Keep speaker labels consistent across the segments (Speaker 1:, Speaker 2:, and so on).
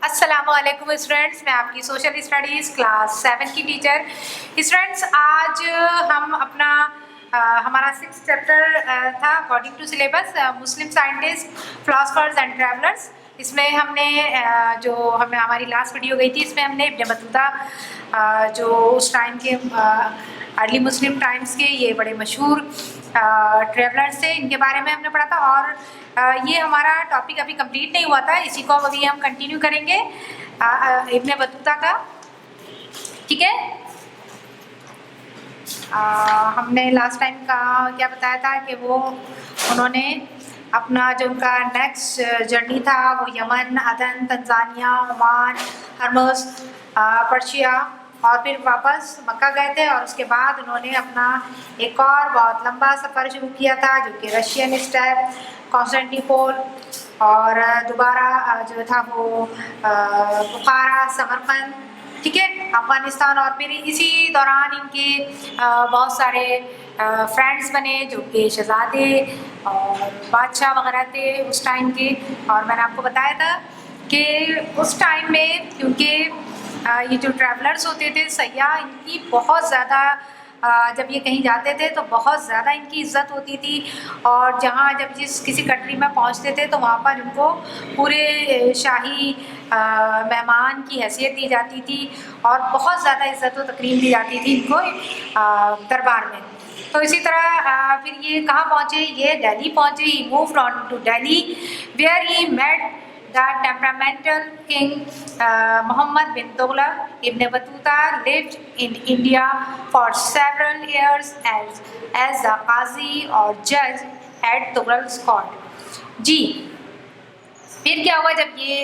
Speaker 1: अस्सलामुअलैकुम स्टूडेंट्स, मैं आपकी सोशल स्टडीज़ क्लास 7 की टीचर। स्टूडेंट्स, आज हम अपना हमारा 6th चैप्टर था according to syllabus, Muslim scientist, philosophers and travellers. इसमें हमने जो हमें हमारी लास्ट वीडियो गई थी, इसमें हमने इब्न बतूता जो उस टाइम के अर्ली मुस्लिम टाइम्स के ये बड़े मशहूर ट्रैवलर्स थे, इनके बारे में हमने पढ़ा था। और ये हमारा टॉपिक अभी कंप्लीट नहीं हुआ था, इसी को अभी हम कंटिन्यू करेंगे इब्न बतूता का। ठीक है, हमने लास्ट टाइम का क्या बताया था कि उन्होंने अपना जो उनका नेक्स्ट जर्नी था वो यमन, अदन, तंजानिया, ओमान, हर्मस, पर्शिया और फिर वापस मक्का गए थे। और उसके बाद उन्होंने अपना एक और बहुत लंबा सफ़र शुरू किया था जो कि रशियन स्टेप, कॉन्स्टेंटिनोपल और दोबारा जो था वो बुखारा, समरकंद, ठीक है, अफगानिस्तान। और फिर इसी दौरान इनके बहुत सारे फ्रेंड्स बने जो कि शहजादे और बादशाह वगैरह थे उस टाइम के। और मैंने आपको बताया था कि उस टाइम में क्योंकि ये जो ट्रैवलर्स होते थे, सयाह, इनकी बहुत ज़्यादा जब ये कहीं जाते थे तो बहुत ज़्यादा इनकी इज़्ज़त होती थी। और जहाँ जब जिस किसी कंट्री में पहुँचते थे तो वहाँ पर इनको पूरे शाही मेहमान की हैसियत दी जाती थी और बहुत ज़्यादा इज़्ज़त व तकरीम दी जाती थी इनको दरबार में। तो इसी तरह फिर ये कहाँ पहुँचे, ये दिल्ली पहुँचे। He moved on to Delhi where he met the temperamental king Muhammad bin Tughlaq. Ibn Battuta lived in India for several years as the qazi or judge at Tughlaq's court. जी, फिर क्या हुआ जब ये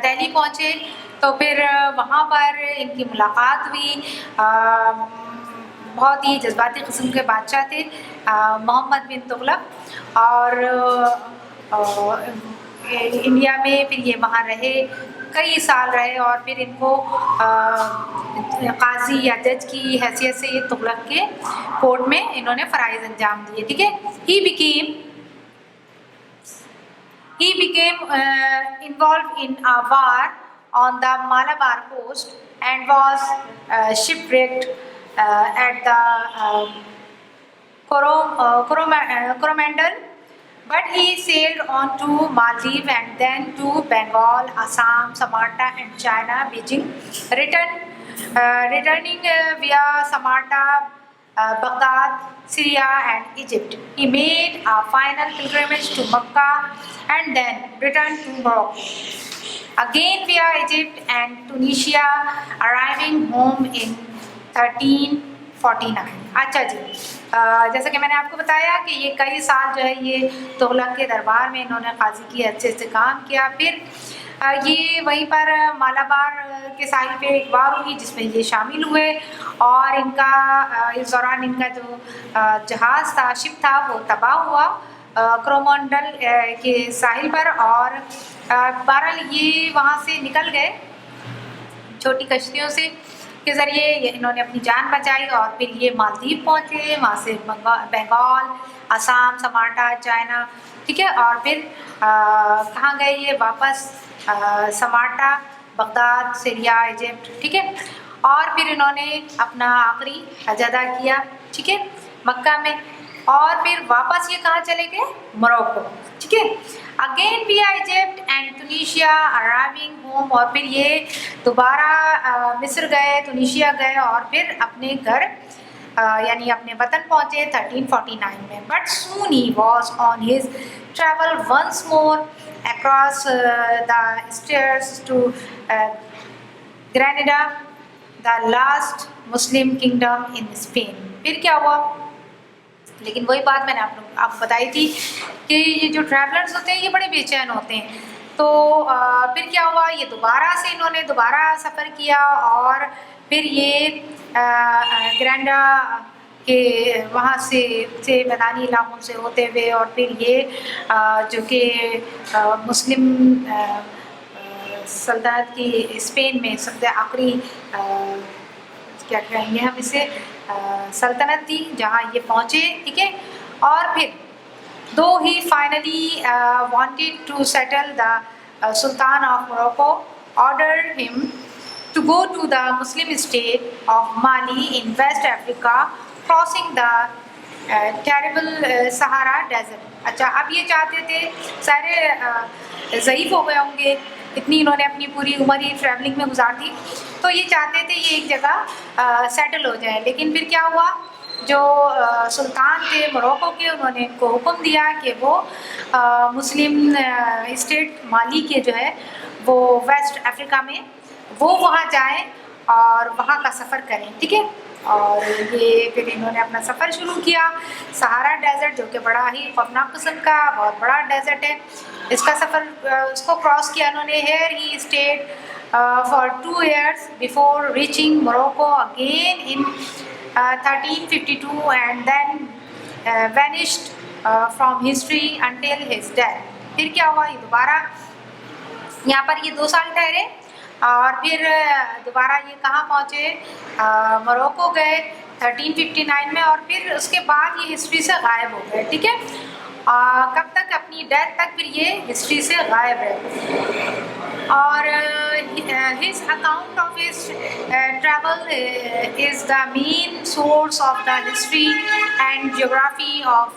Speaker 1: दिल्ली पहुँचे तो फिर वहाँ पर इनकी मुलाकात हुई। बहुत ही जज्बाती किस्म के बादशाह थे मोहम्मद बिन तुगलक। और इंडिया में फिर ये वहाँ रहे, कई साल रहे और फिर इनको काजी या जज की हैसियत से ये तुगलक के कोर्ट में इन्होंने फ़राइज़ अंजाम दिए। ठीक है, ही became involved in a war on the Malabar coast and was shipwrecked at the Coromandel. But he sailed on to Maldives and then to Bengal, Assam, Samarta and China, Beijing, returning via Samarta, Baghdad, Syria and Egypt. He made a final pilgrimage to Mecca and then returned to Morocco. Again via Egypt and Tunisia, arriving home in 1349. अच्छा जी, जैसा कि मैंने आपको बताया कि ये कई साल जो है ये तुगलक के दरबार में इन्होंने काजी की अच्छे से काम किया। फिर ये वहीं पर मालाबार के साहिल पे एक वार हुई जिसमें ये शामिल हुए और इनका इस दौरान इनका जो जहाज़ था, शिप था, वो तबाह हुआ कोरोमंडल के साहिल पर। और बहरहाल ये वहाँ से निकल गए छोटी कश्तियों से के ज़रिए इन्होंने अपनी जान बचाई और फिर ये मालदीव पहुँचे, वहाँ से बंगाल, असम, समाटा, चाइना, ठीक है। और फिर कहाँ गए ये वापस, समाटा, बगदाद, सीरिया, इजिप्ट, ठीक है। और फिर इन्होंने अपना आखिरी हज अदा किया, ठीक है, मक्का में। और फिर वापस ये कहाँ चले गए, मोरक्को, ठीक है। अगेन विया Egypt and Tunisia, arriving home. और फिर ये दोबारा मिस्र गए, टूनिशिया गए और फिर अपने घर यानी अपने वतन पहुँचे 1349 में। But soon he was on his travel once more across the straits to Granada, the last Muslim kingdom in Spain. फिर क्या हुआ, लेकिन वही बात मैंने आपको बताई थी कि ये जो ट्रैवलर्स होते हैं ये बड़े बेचैन होते हैं। तो फिर क्या हुआ, ये इन्होंने दोबारा सफ़र किया और फिर ये ग्रैंडा के वहाँ से मैदानी इलाकों से होते हुए और फिर ये जो कि मुस्लिम सल्तनत की स्पेन में सबसे आखिरी क्या कहेंगे हम इसे, सल्तनत थी जहाँ ये पहुँचे, ठीक है। और फिर दो he finally wanted to settle the sultan of Morocco ordered him to go to the Muslim state of Mali in West Africa, crossing the terrible Sahara Desert. अच्छा, अब ये चाहते थे, सारे ज़ईफ़ हो गए होंगे, इतनी इन्होंने अपनी पूरी उम्र ही ट्रैवलिंग में गुजार दी, तो ये चाहते थे ये एक जगह सेटल हो जाए। लेकिन फिर क्या हुआ, जो सुल्तान थे मोरक्को के, उन्होंने इनको हुक्म दिया कि वो मुस्लिम स्टेट माली के जो है वो वेस्ट अफ्रीका में वो वहाँ जाएं और वहाँ का सफ़र करें, ठीक है। और ये फिर इन्होंने अपना सफ़र शुरू किया। सहारा डेजर्ट जो कि बड़ा ही खौफनाक किस्म का बहुत बड़ा डेजर्ट है, इसका सफ़र उसको क्रॉस किया इन्होंने। Here he stayed for 2 years before reaching Morocco again in 1352 and then vanished from history until his death. फिर क्या हुआ, ये दोबारा यहाँ पर ये 2 साल ठहरे और फिर दोबारा ये कहाँ पहुँचे, मोरक्को गए 1359 में, और फिर उसके बाद ये हिस्ट्री से गायब हो गए, ठीक है। कब तक, अपनी डेथ तक फिर ये हिस्ट्री से गायब है। और his account of his travel is the main source of the history and geography of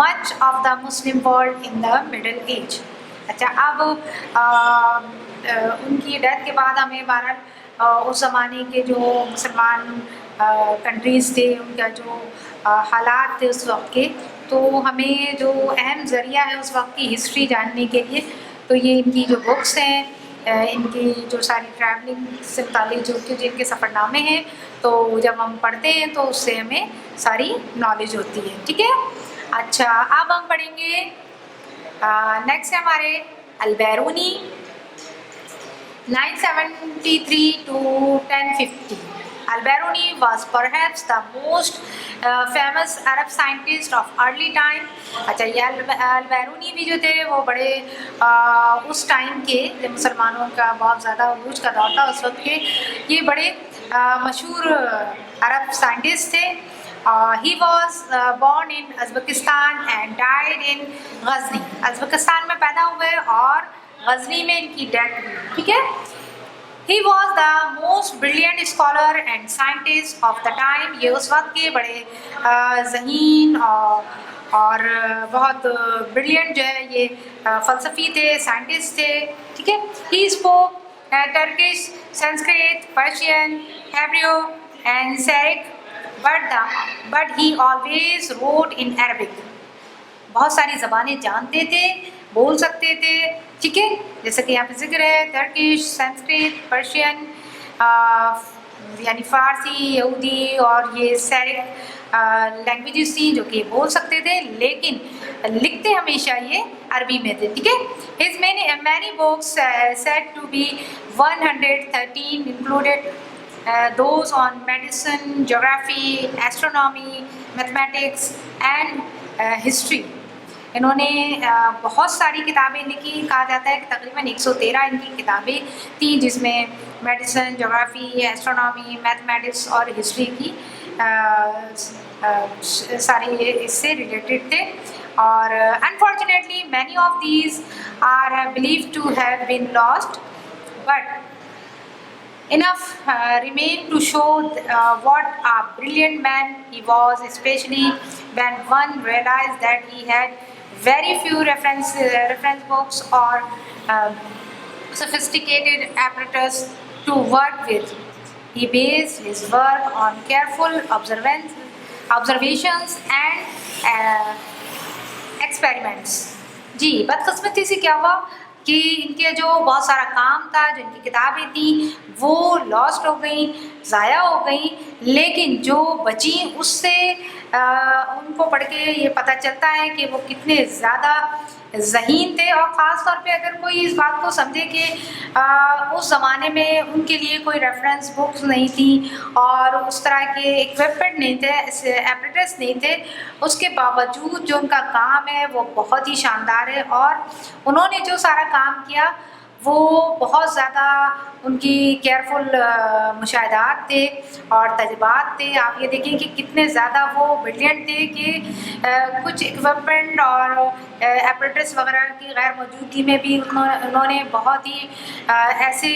Speaker 1: much of the Muslim world in the Middle Age. अच्छा, अब उनकी डेथ के बाद हमें बहरहाल उस ज़माने के जो मुसलमान कंट्रीज़ थे, उनका जो हालात थे उस वक्त के, तो हमें जो अहम ज़रिया है उस वक्त की हिस्ट्री जानने के लिए, तो ये इनकी जो बुक्स हैं, इनकी जो सारी ट्रैवलिंग से मुतालिक जो कि जिनके सफ़रनामे हैं, तो जब हम पढ़ते हैं तो उससे हमें सारी नॉलेज होती है, ठीक है। अच्छा, अब हम पढ़ेंगे नेक्स्ट है हमारे अल-बैरूनी 973 to 1050. Al-Biruni was perhaps the most famous Arab scientist of early time. अच्छा, ये अल-बैरूनी भी जो थे वो बड़े उस टाइम के, जब मुसलमानों का बहुत ज़्यादा उरूज का दौर था उस वक्त के, ये बड़े मशहूर अरब साइंटिस्ट थे। He was born in Uzbekistan and died in Ghazni. Uzbekistan में पैदा हुए और गजनी में इनकी डेथ हुई, ठीक है। He was the most brilliant scholar and scientist of the time. ये उस वक्त के बड़े ज़हीन और बहुत ब्रिलियंट जो है ये फ़लसफ़ी थे, साइंटिस्ट थे, ठीक है। He spoke Turkish, Sanskrit, Persian, Hebrew and Syriac, but he always wrote in Arabic. बहुत सारी ज़बानें जानते थे, बोल सकते थे, ठीक है। जैसे कि यहाँ पे जिक्र है टर्किश, संस्कृत, पर्शियन, यानी फ़ारसी, यहूदी और ये सैरिक लैंग्वेजेस थी जो कि बोल सकते थे, लेकिन लिखते हमेशा ये अरबी में थे, ठीक है। His many books said to be 113 included those on medicine, geography, astronomy, mathematics and history. इन्होंने बहुत सारी किताबें लिखी, कहा जाता है कि तकरीबन 113 इनकी किताबें थी, जिसमें मेडिसिन, जोग्राफ़ी, एस्ट्रोनॉमी, मैथमेटिक्स और हिस्ट्री की सारी इससे रिलेटेड थे। और unfortunately many of these are believed to have been lost, but enough remain to show what a brilliant man he was, especially when one realized that he had very few reference books or sophisticated apparatus to work with. He based his work on careful observations and experiments. जी, बदकिस्मती से क्या हुआ कि इनके जो बहुत सारा काम था, जो इनकी किताबें थी वो लॉस्ट हो गई, ज़ाया हो गई, लेकिन जो बची उससे उनको पढ़ के ये पता चलता है कि वो कितने ज़्यादा ज़हीन थे। और ख़ास तौर पे अगर कोई इस बात को समझे कि उस ज़माने में उनके लिए कोई रेफरेंस बुक्स नहीं थी और उस तरह के इक्विपमेंट नहीं थे, एपरेटस नहीं थे, उसके बावजूद जो उनका काम है वो बहुत ही शानदार है। और उन्होंने जो सारा काम किया वो बहुत ज़्यादा उनकी केयरफुल मुशाहदात थे और तजुर्बात थे। आप ये देखें कि कितने ज़्यादा वो ब्रिलियंट थे कि कुछ इक्विपमेंट और एपरेटस वगैरह की गैर मौजूदगी में भी उन्होंने बहुत ही ऐसे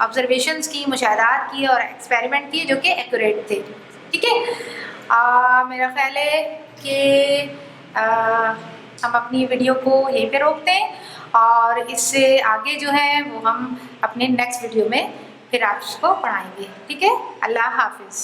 Speaker 1: ऑब्जर्वेशंस की, मुशाहदात की और एक्सपेरिमेंट किए जो कि एक्यूरेट थे। ठीक है, मेरा ख्याल है कि हम अपनी वीडियो को यहीं पे रोकते हैं और इससे आगे जो है वो हम अपने नेक्स्ट वीडियो में फिर आपको पढ़ाएंगे। ठीक है, अल्लाह हाफिज़।